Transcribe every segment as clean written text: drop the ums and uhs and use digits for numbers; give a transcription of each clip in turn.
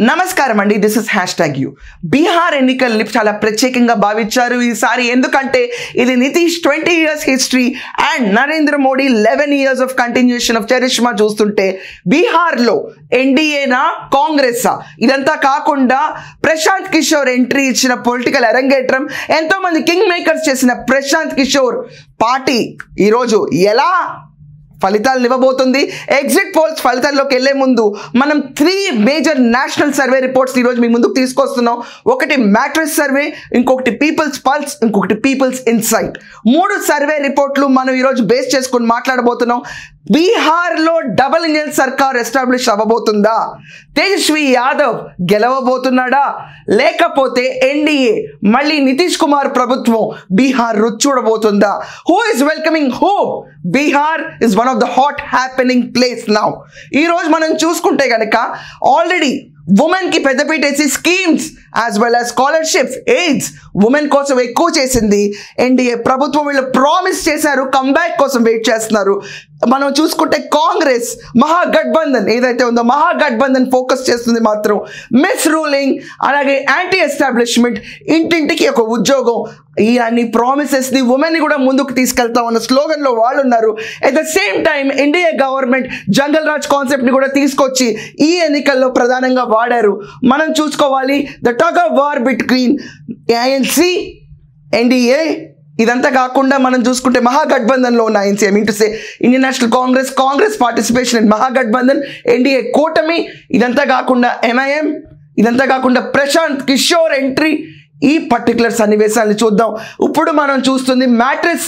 నమస్కారం అండి, this is #you. Bihar ఎన్నికల్ని చాలా ప్రత్యేకంగా భావించారు ఈసారి. ఎందుకంటే ఇది Nitish 20 years history and Narendra Modi 11 years of continuation of charisma చూస్తుంటే బీహార్లో ఎన్డీఏనా కాంగ్రెసా ఇదంతా కాకుండా ప్రశాంత్ కిషోర్ ఎంట్రీ ఇచ్చిన పొలిటికల్ అరంగేట్రం, ఎంతో మంది కింగ్ మేకర్స్ చేసిన ప్రశాంత్ కిషోర్ పార్టీ ఈరోజు ఎలా ఫలితాలు ఇవ్వబోతుంది. ఎగ్జిట్ పోల్స్ ఫలితాల్లోకి వెళ్లే ముందు మనం 3 మేజర్ నేషనల్ సర్వే రిపోర్ట్స్ ఈరోజు మీ ముందుకు తీసుకొస్తున్నాం. ఒకటి మ్యాట్రిక్స్ సర్వే, ఇంకొకటి పీపుల్స్ పల్స్, ఇంకొకటి పీపుల్స్ ఇన్సైట్. 3 సర్వే రిపోర్ట్లు మనం ఈరోజు బేస్ చేసుకుని మాట్లాడబోతున్నాం. బీహార్లో డబుల్ ఇంజిన్ సర్కార్ ఎస్టాబ్లిష్ అవ్వబోతుందా? తేజస్వి యాదవ్ గెలవబోతున్నాడా? లేకపోతే ఎన్డీఏ మళ్ళీ నితీష్ కుమార్ ప్రభుత్వం బీహార్ రుచి చూడబోతుందా? Who is welcoming who? Bihar is one of the hot happening place now. ఈరోజు మనం చూసుకుంటే కనుక ఆల్రెడీ ఉమెన్కి పెద్దపీట వేసి schemes as well as scholarships, aids women కోసం ఎక్కువ చేసింది ఎన్డీఏ ప్రభుత్వం. వీళ్ళు ప్రామిస్ చేశారు, కంబ్యాక్ కోసం వెయిట్ చేస్తున్నారు. మనం చూసుకుంటే కాంగ్రెస్ మహాగఠబంధన్ ఏదైతే ఉందో మహాగఠబంధన్ ఫోకస్ చేస్తుంది మాత్రం మిస్ రూలింగ్, అలాగే యాంటీ ఎస్టాబ్లిష్మెంట్, ఇంటింటికి ఒక ఉద్యోగం, ఈ అన్ని ప్రామిసెస్ని ఉమెన్ని కూడా ముందుకు తీసుకెళ్తామన్న స్లోగన్లో వాళ్ళు ఉన్నారు. At the same time NDA government jungle raj కాన్సెప్ట్ని కూడా తీసుకొచ్చి ఈ ఎన్నికల్లో ప్రధానంగా వాడారు. మనం చూసుకోవాలి the tug of war between ANC NDA. ఇదంతా కాకుండా మనం చూసుకుంటే మహాగఠబంధన్లో ఉన్న INC, I mean to say Indian National Congress participation in Mahagathbandhan, NDA కూటమి, ఇదంతా కాకుండా ఎంఐఎం, ఇదంతా కాకుండా ప్రశాంత్ కిషోర్ ఎంట్రీ, ఈ పర్టికులర్ సన్నివేశాలను చూద్దాం. ఇప్పుడు మనం చూస్తుంది మ్యాట్రిక్స్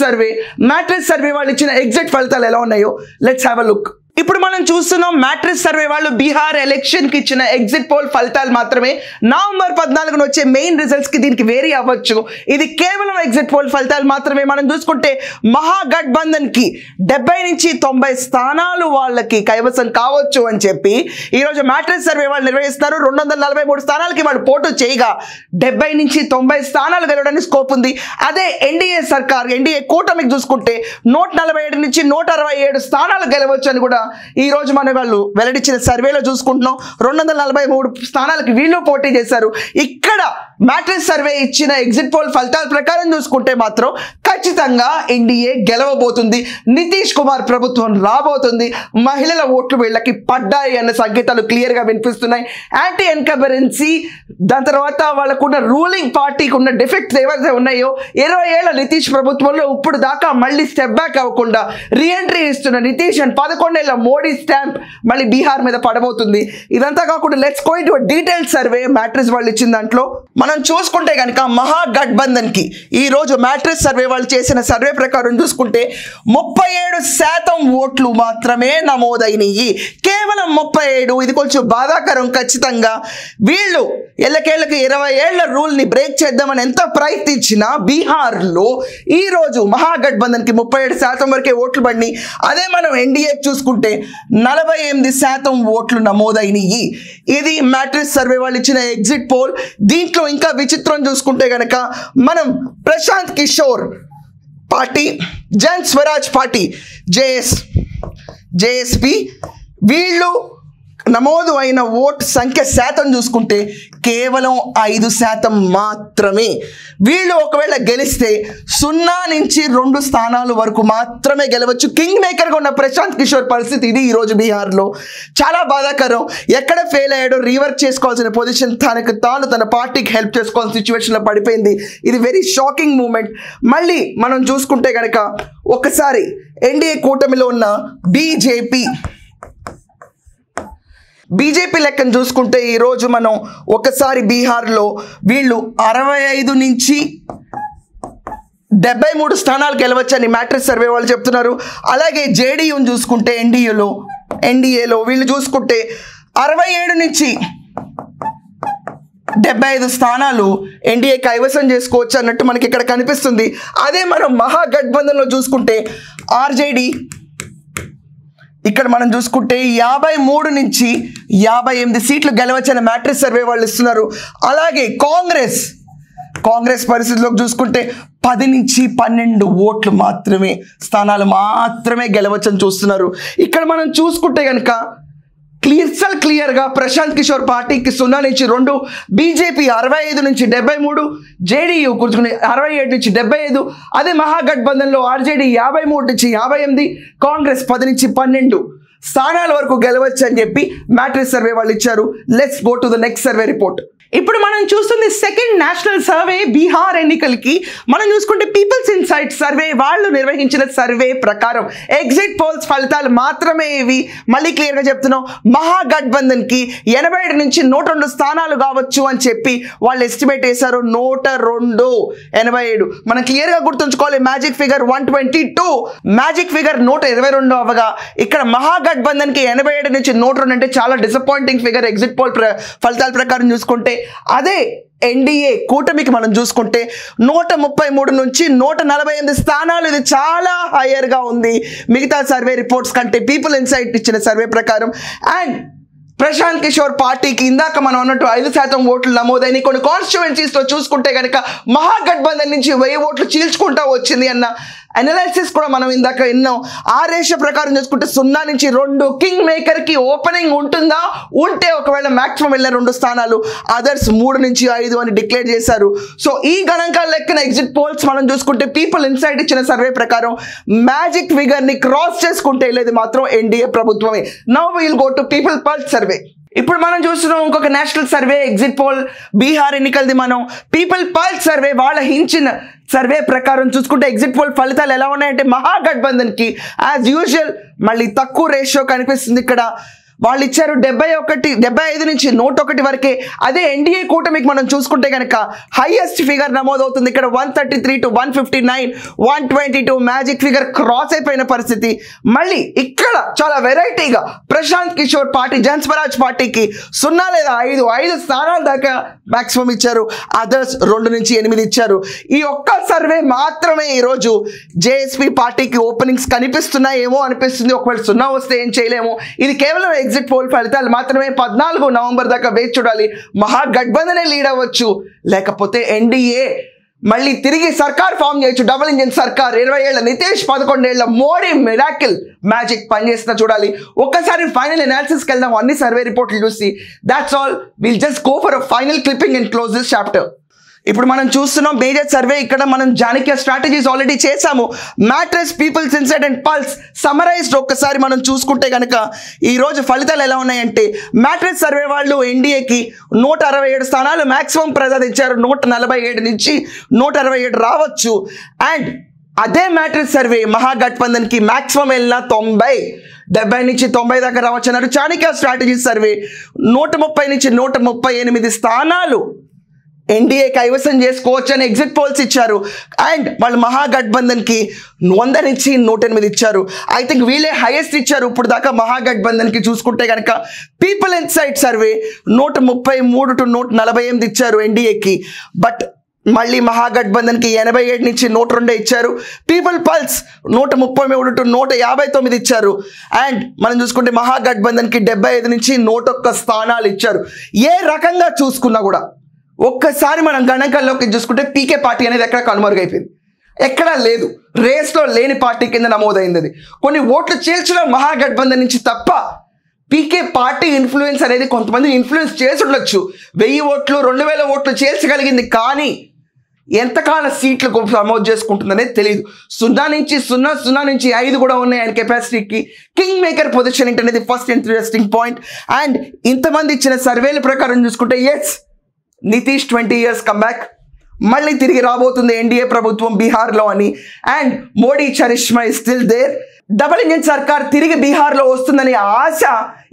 సర్వే వాళ్ళు ఇచ్చిన ఎగ్జిట్ ఫలితాలు ఎలా ఉన్నాయో లెట్స్ హ్యావ్ అ లుక్. ఇప్పుడు మనం చూస్తున్నాం మ్యాట్రిక్స్ సర్వే వాళ్ళు బీహార్ ఎలక్షన్కి ఇచ్చిన ఎగ్జిట్ పోల్ ఫలితాలు మాత్రమే. నవంబర్ 14న వచ్చే మెయిన్ రిజల్ట్స్కి దీనికి వేరీ అవ్వచ్చు. ఇది కేవలం ఎగ్జిట్ పోల్ ఫలితాలు మాత్రమే. మనం చూసుకుంటే మహాగఠబంధన్కి 70 నుంచి 90 స్థానాలు వాళ్ళకి కైవసం కావచ్చు అని చెప్పి ఈరోజు మ్యాట్రిక్స్ సర్వే వాళ్ళు నిర్వహిస్తారు. 243 స్థానాలకి వాళ్ళు పోటీ చేయగా 70 నుంచి 90 స్థానాలు గెలవడానికి స్కోప్ ఉంది. అదే ఎన్డీఏ కూటమికి చూసుకుంటే 147 నుంచి 167 స్థానాలు గెలవచ్చు అని కూడా ఈ రోజు మన వాళ్ళు వెల్లడించిన సర్వేలో చూసుకుంటున్నాం. 243 స్థానాలకి వీళ్ళు పోటీ చేశారు. ఇక్కడ మ్యాట్రిక్స్ సర్వే ఇచ్చిన ఎగ్జిట్ పోల్ ఫలితాల ప్రకారం చూసుకుంటే మాత్రం ఖచ్చితంగా ఎన్డీఏ గెలవబోతుంది, నితీష్ కుమార్ ప్రభుత్వం రాబోతుంది, మహిళల ఓట్లు వీళ్ళకి పడ్డాయి అన్న సంకేతాలు క్లియర్గా వినిపిస్తున్నాయి. యాంటీ ఎన్కంబరెన్సీ, దాని తర్వాత వాళ్ళకున్న రూలింగ్ పార్టీకి ఉన్న డిఫెక్ట్స్ ఏవైతే ఉన్నాయో 20 ఏళ్ల నితీష్ ప్రభుత్వంలో ఇప్పుడు దాకా మళ్ళీ స్టెప్ బ్యాక్ అవ్వకుండా రీఎంట్రీ ఇస్తున్న నితీష్ అండ్ 11 ఏళ్ల మోడీ స్టాంప్ మళ్ళీ బీహార్ మీద పడబోతుంది. ఇదంతా కాకుండా let's go into detail survey matrix వాళ్ళు ఇచ్చిన దాంట్లో మనం చూసుకుంటే కనుక మహాగఠబంధన్కి ఈరోజు మ్యాట్రిక్స్ సర్వే వాళ్ళు చేసిన సర్వే ప్రకారం చూసుకుంటే 37% ఓట్లు మాత్రమే నమోదైనవి. కేవలం 37. ఇది కొంచెం బాధాకరం. ఖచ్చితంగా వీళ్ళు ఎల్లకేళ్ళకి 20 ఏళ్ల రూల్ని బ్రేక్ చేద్దామని ఎంత ప్రయత్నించినా బీహార్లో ఈరోజు మహాగఠబంధన్కి 37% వరకే ఓట్లు పడినాయి. అదే మనం ఎన్డీఏ చూసుకుంటే 48% ఓట్లు నమోదైనవి. ఇది మ్యాట్రిక్స్ సర్వే వాళ్ళు ఇచ్చిన ఎగ్జిట్ పోల్. దీంట్లో ఇంకా విచిత్రం చూసుకుంటే కనుక మనం Prashant Kishor party, Jan Swaraj party JSP వీళ్ళు నమోదు అయిన ఓటు సంఖ్య శాతం చూసుకుంటే కేవలం 5% మాత్రమే. వీళ్ళు ఒకవేళ గెలిస్తే 0 నుంచి 2 స్థానాలు వరకు మాత్రమే గెలవచ్చు. కింగ్ మేకర్గా ఉన్న ప్రశాంత్ కిషోర్ పరిస్థితి ఇది ఈరోజు బీహార్లో. చాలా బాధాకరం. ఎక్కడ ఫెయిల్ అయ్యాడో రీవర్క్ చేసుకోవాల్సిన పొజిషన్ తన పార్టీకి హెల్ప్ చేసుకోవాల్సిన సిచ్యువేషన్లో పడిపోయింది. ఇది వెరీ షాకింగ్ మూమెంట్. మళ్ళీ మనం చూసుకుంటే కనుక ఒకసారి ఎన్డీఏ కూటమిలో ఉన్న బీజేపీ లెక్కను చూసుకుంటే ఈరోజు మనం ఒకసారి బీహార్లో వీళ్ళు 65 నుంచి 73 స్థానాలు గెలవచ్చని మ్యాట్రిక్స్ సర్వే వాళ్ళు చెప్తున్నారు. అలాగే జేడీయూని చూసుకుంటే ఎన్డీఏలో వీళ్ళు చూసుకుంటే 67 నుంచి 75 స్థానాలు ఎన్డీఏ కైవసం చేసుకోవచ్చు అన్నట్టు మనకి ఇక్కడ కనిపిస్తుంది. అదే మనం మహాగఠబంధన్లో చూసుకుంటే ఆర్జేడీ ఇక్కడ మనం చూసుకుంటే 53 నుంచి 58 సీట్లు గెలవచ్చని మ్యాట్రిక్స్ సర్వే వాళ్ళు ఇస్తున్నారు. అలాగే కాంగ్రెస్ పరిస్థితిలోకి చూసుకుంటే 10 నుంచి 12 ఓట్లు స్థానాలు మాత్రమే గెలవచ్చని చూస్తున్నారు. ఇక్కడ మనం చూసుకుంటే కనుక క్లియర్గా ప్రశాంత్ కిషోర్ పార్టీకి 0 నుంచి 2, బీజేపీ 65 నుంచి 73, జేడీయూ కూర్చుకుని 67 నుంచి 75, అదే మహాగఠబంధన్లో ఆర్జేడీ 53 నుంచి 58, కాంగ్రెస్ 10 నుంచి 12 స్థానాల వరకు గెలవచ్చు అని చెప్పి మ్యాట్రిక్స్ సర్వే వాళ్ళు ఇచ్చారు. Let's go to the next survey report. ఇప్పుడు మనం చూస్తుంది సెకండ్ నేషనల్ సర్వే బీహార్ ఎన్నికలకి. మనం చూసుకుంటే పీపుల్స్ ఇన్సైట్ సర్వే వాళ్ళు నిర్వహించిన సర్వే ప్రకారం ఎగ్జిట్ పోల్స్ ఫలితాలు మాత్రమే ఇవి. మళ్ళీ క్లియర్గా చెప్తున్నాం, మహాగఠబంధన్కి 87 నుంచి 102 స్థానాలు కావచ్చు అని చెప్పి వాళ్ళు ఎస్టిమేట్ చేశారు. 102, 87 మనం క్లియర్గా గుర్తుంచుకోవాలి. మ్యాజిక్ ఫిగర్ 122, మ్యాజిక్ ఫిగర్ 122 అవ్వగా ఇక్కడ మహాగఠబంధన్కి 87 నుంచి 102 అంటే చాలా డిసప్పాయింటింగ్ ఫిగర్ ఎగ్జిట్ పోల్ ఫలితాల ప్రకారం చూసుకుంటే. అదే ఎన్డీఏ కూటమికి మనం చూసుకుంటే 133 నుంచి 148 స్థానాలు, ఇది చాలా హైయర్గా ఉంది మిగతా సర్వే రిపోర్ట్స్ కంటే పీపుల్ ఇన్సైట్ ఇచ్చిన సర్వే ప్రకారం. అండ్ ప్రశాంత్ కిషోర్ పార్టీకి ఇందాక మనం అన్నట్టు 5% ఓట్లు నమోదైన కొన్ని కాన్స్టిట్యువెన్సీస్లో చూసుకుంటే కనుక మహాగఠబంధన్ నుంచి 1000 ఓట్లు చీల్చుకుంటా వచ్చింది అన్న అనాలిసిస్ కూడా మనం ఇందాక విన్నాం. ఆ రేషియో ప్రకారం చూసుకుంటే 0 నుంచి 2 కింగ్ మేకర్కి ఓపెనింగ్ ఉంటుందా, ఉంటే ఒకవేళ మ్యాక్సిమం వెళ్ళిన 2 స్థానాలు, అదర్స్ 3 నుంచి 5 అని డిక్లేర్ చేశారు. సో ఈ గణాంకాల లెక్కన ఎగ్జిట్ పోల్స్ మనం చూసుకుంటే పీపుల్ ఇన్సైట్ ఇచ్చిన సర్వే ప్రకారం మ్యాజిక్ ఫిగర్ని క్రాస్ చేసుకుంటే వెళ్ళేది మాత్రం ఎన్డీఏ ప్రభుత్వమే. Now will go to people pulse survey. ఇప్పుడు మనం చూస్తున్నాం ఇంకొక national survey exit poll Bihar ఎన్నికలది. మనం పీపుల్ పల్స్ సర్వే వాళ్ళ హించిన సర్వే ప్రకారం చూసుకుంటే ఎగ్జిట్ పోల్ ఫలితాలు ఎలా ఉన్నాయంటే మహాగఠబంధన్కి యాజ్ యూజువల్ మళ్ళీ తక్కువ రేషియో కనిపిస్తుంది. ఇక్కడ వాళ్ళు ఇచ్చారు 75 నుంచి 101 వరకే. అదే ఎన్డీఏ కూటమికి మనం చూసుకుంటే కనుక హైయెస్ట్ ఫిగర్ నమోదవుతుంది. ఇక్కడ 133 to 159, 122 మ్యాజిక్ ఫిగర్ క్రాస్ అయిపోయిన పరిస్థితి. మళ్ళీ ఇక్కడ చాలా వెరైటీగా ప్రశాంత్ కిషోర్ పార్టీ, జన్స్వరాజ్ పార్టీకి 0 లేదా 5 స్థానాల దాకా మ్యాక్సిమం ఇచ్చారు. అదర్స్ 2 నుంచి 8 ఇచ్చారు. ఈ ఒక్క సర్వే మాత్రమే ఈరోజు జేఎస్పీ పార్టీకి ఓపెనింగ్స్ కనిపిస్తున్నాయేమో అనిపిస్తుంది. ఒకవేళ 0 వస్తే ఏం చేయలేము. ఇది కేవలం ఎగ్జిట్ పోల్ ఫలితాలు మాత్రమే. 14 నవంబర్ దాకా వేచి చూడాలి. మహాగఠబంధనే లీడ్ అవ్వచ్చు, లేకపోతే ఎన్డీఏ మళ్ళీ తిరిగి సర్కార్ ఫామ్ చేయొచ్చు. డబుల్ ఇంజిన్ సర్కార్, 20 ఏళ్ల నితీష్, 11 ఏళ్ల మోడీ మిరాకిల్ మ్యాజిక్ పనిచేస్తున్నా చూడాలి. ఒక్కసారి ఫైనల్ అనాలిసిస్కి వెళ్దాం అన్ని సర్వే రిపోర్ట్లు చూసి. That's all. Will just go for a final clipping and close this chapter. ఇప్పుడు మనం చూస్తున్నాం మేజర్ సర్వే. ఇక్కడ మనం జానక్య స్ట్రాటజీస్ ఆల్రెడీ చేసాము. Matrix, people's insight and pulse summarised ఒక్కసారి మనం చూసుకుంటే కనుక ఈరోజు ఫలితాలు ఎలా ఉన్నాయంటే మ్యాట్రిక్స్ సర్వే వాళ్ళు ఎన్డీఏకి 167 స్థానాలు మ్యాక్సిమం ప్రసాదించారు. 147 నుంచి 167 రావచ్చు. అండ్ అదే మ్యాట్రిక్స్ సర్వే మహాగఠబంధన్కి మ్యాక్సిమం వెళ్ళిన 70 నుంచి 90 దాకా రావచ్చు అన్నారు. చాణక్య స్ట్రాటజీస్ సర్వే 130 నుంచి 138 స్థానాలు ఎన్డీఏ కైవసం చేసుకోవచ్చు అని ఎగ్జిట్ పోల్స్ ఇచ్చారు. అండ్ వాళ్ళు మహాగఠబంధన్కి 100 నుంచి 108 ఇచ్చారు. ఐ థింక్ వీళ్ళే హైయెస్ట్ ఇచ్చారు ఇప్పుడు దాకా మహాగఠబంధన్కి. చూసుకుంటే కనుక పీపుల్ ఇన్సైట్ సర్వే 133 to 148 ఇచ్చారు ఎన్డీఏకి. బట్ మళ్ళీ మహాగఠబంధన్కి 87 నుంచి 102 ఇచ్చారు. పీపుల్ పల్స్ 133 to 159 ఇచ్చారు. అండ్ మనం చూసుకుంటే మహాగఠబంధన్కి 75 నుంచి 101 స్థానాలు ఇచ్చారు. ఏ రకంగా చూసుకున్నా కూడా ఒక్కసారి మనం గణాంకాల్లోకి చూసుకుంటే పీకే పార్టీ అనేది ఎక్కడ కనుమరుగైపోయింది, ఎక్కడా లేదు. రేస్లో లేని పార్టీ కింద నమోదైంది. అది కొన్ని ఓట్లు చీల్చడం మహాగఠబంధన్ నుంచి తప్ప పీకే పార్టీ ఇన్ఫ్లుయెన్స్ అనేది కొంతమంది ఇన్ఫ్లుయెన్స్ చేసి ఉండొచ్చు. 1000 ఓట్లు 2000 ఓట్లు చేల్చగలిగింది, కానీ ఎంతకాల సీట్లు నమోదు చేసుకుంటుందనేది తెలియదు. 0 నుంచి 5 కూడా ఉన్నాయి ఆయన కెపాసిటీకి. కింగ్ మేకర్ పొజిషన్ ఏంటనేది ఫస్ట్ ఇంట్రెస్టింగ్ పాయింట్. అండ్ ఇంతమంది ఇచ్చిన సర్వేల ప్రకారం చూసుకుంటే ఎస్, నితీష్ 20 years కమ్బ్యాక్ మళ్ళీ తిరిగి రాబోతుంది ఎన్డీఏ ప్రభుత్వం బీహార్లో అని. And Modi charisma is still there. Double engine సర్కార్ తిరిగి బీహార్లో వస్తుందని ఆశ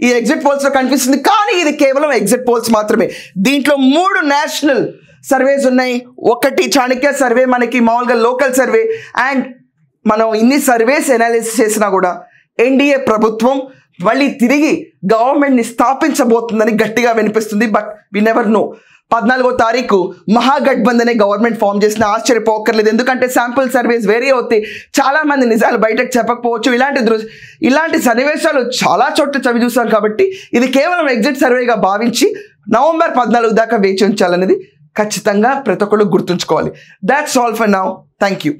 ఈ ఎగ్జిట్ పోల్స్లో కనిపిస్తుంది. కానీ ఇది కేవలం ఎగ్జిట్ పోల్స్ మాత్రమే. దీంట్లో 3 నేషనల్ సర్వేస్ ఉన్నాయి. ఒకటి చాణక్య సర్వే, మనకి మామూలుగా లోకల్ సర్వే. అండ్ మనం ఇన్ని సర్వేస్ అనాలిసిస్ చేసినా కూడా ఎన్డీఏ ప్రభుత్వం మళ్ళీ తిరిగి గవర్నమెంట్ని స్థాపించబోతుందని గట్టిగా వినిపిస్తుంది. But we never know. 14వ తారీఖు మహాగఠబంధనే గవర్నమెంట్ ఫామ్ చేసిన ఆశ్చర్యపోకర్లేదు. ఎందుకంటే శాంపుల్ సర్వేస్ వేరే అవుతాయి. చాలామంది నిజాలు బయటకు చెప్పకపోవచ్చు. ఇలాంటి సన్నివేశాలు చాలా చోట్ల చవి చూసాం. కాబట్టి ఇది కేవలం ఎగ్జిట్ సర్వేగా భావించి నవంబర్ 14 దాకా వేచి ఉంచాలనేది ఖచ్చితంగా ప్రతి ఒక్కళ్ళు గుర్తుంచుకోవాలి. That's all for now. Thank you.